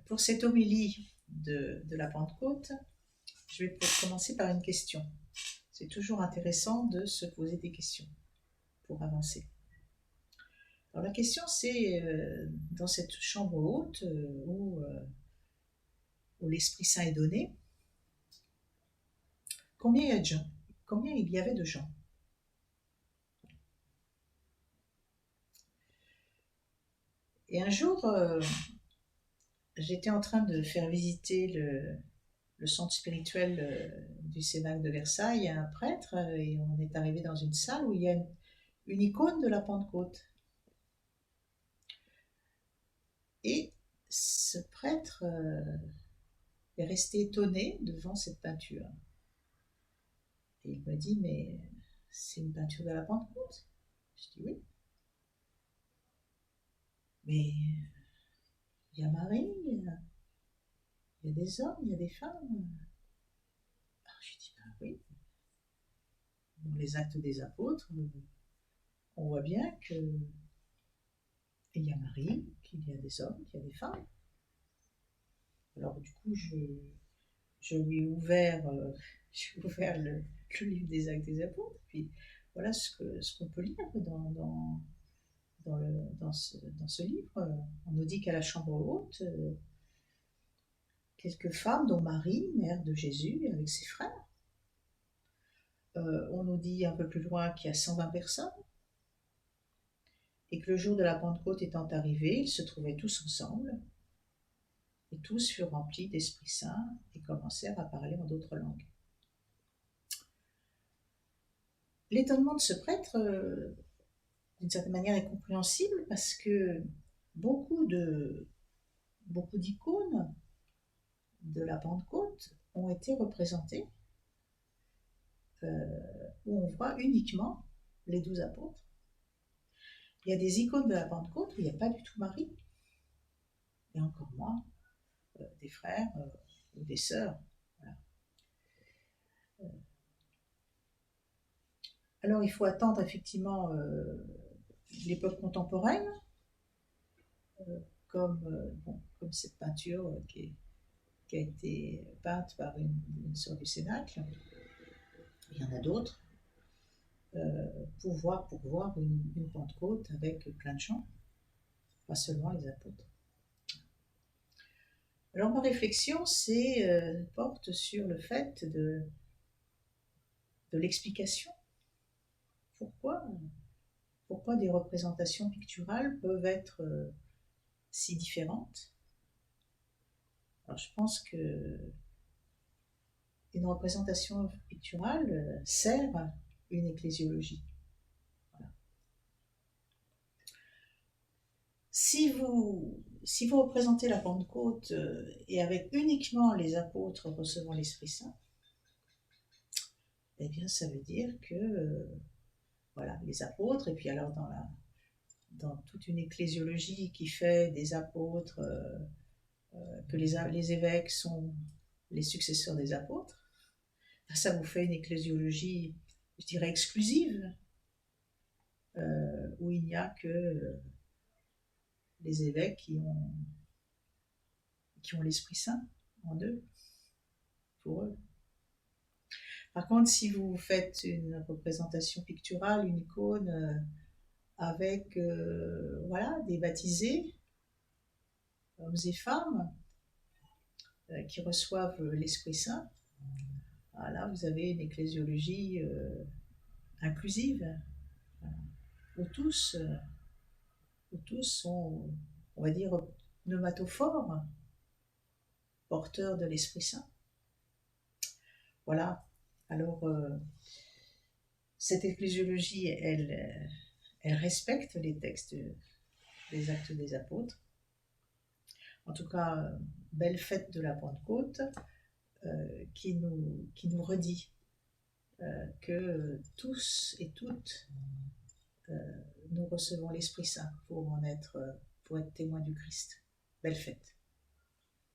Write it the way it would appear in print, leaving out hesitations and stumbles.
Pour cette homélie de la Pentecôte, je vais commencer par une question. C'est toujours intéressant de se poser des questions pour avancer. Alors la question c'est, dans cette chambre haute où l'Esprit Saint est donné, combien il y a de gens? Combien il y avait de gens? Et un jour, j'étais en train de faire visiter le centre spirituel du Cénacle de Versailles à un prêtre, et on est arrivé dans une salle où il y a une icône de la Pentecôte. Et ce prêtre est resté étonné devant cette peinture. Et il me dit, mais c'est une peinture de la Pentecôte? Je dis oui. Mais il y a Marie, il y a des hommes, il y a des femmes. Alors je dis, ben oui. Dans les actes des apôtres, on voit bien qu'il y a Marie, qu'il y a des hommes, qu'il y a des femmes. Alors du coup, je lui ai ouvert, le livre des actes des apôtres, puis voilà ce qu'on peut lire dans ce livre. On nous dit qu'à la chambre haute, quelques femmes, dont Marie, mère de Jésus, avec ses frères. On nous dit un peu plus loin qu'il y a 120 personnes, et que le jour de la Pentecôte étant arrivé, ils se trouvaient tous ensemble, et tous furent remplis d'Esprit Saint et commencèrent à parler en d'autres langues. L'étonnement de ce prêtre, d'une certaine manière, est compréhensible parce que beaucoup d'icônes de la Pentecôte ont été représentées, où on voit uniquement les 12 apôtres. Il y a des icônes de la Pentecôte où il n'y a pas du tout Marie, et encore moins des frères ou des sœurs. Voilà. Alors il faut attendre effectivement l'époque contemporaine, comme cette peinture qui a été peinte par une sœur du Cénacle. Il y en a d'autres, pour voir une Pentecôte avec plein de gens, pas seulement les apôtres. Alors ma réflexion porte sur le fait de l'explication. Pourquoi des représentations picturales peuvent être si différentes? Alors je pense que une représentation picturale sert une ecclésiologie. Voilà. Si vous représentez la Pentecôte et avec uniquement les apôtres recevant l'Esprit Saint, eh bien ça veut dire que voilà, les apôtres, et puis alors dans toute une ecclésiologie qui fait des apôtres, que les évêques sont les successeurs des apôtres, ça vous fait une ecclésiologie, je dirais, exclusive, où il n'y a que les évêques qui ont l'Esprit Saint en eux, pour eux. Par contre, si vous faites une représentation picturale, une icône, avec des baptisés, hommes et femmes, qui reçoivent l'Esprit Saint, là vous avez une ecclésiologie inclusive, où tous sont, on va dire, pneumatophores, porteurs de l'Esprit Saint. Voilà. Alors, cette ecclésiologie, elle respecte les textes des Actes des Apôtres. En tout cas, belle fête de la Pentecôte, qui nous redit que tous et toutes nous recevons l'Esprit Saint pour être témoins du Christ. Belle fête.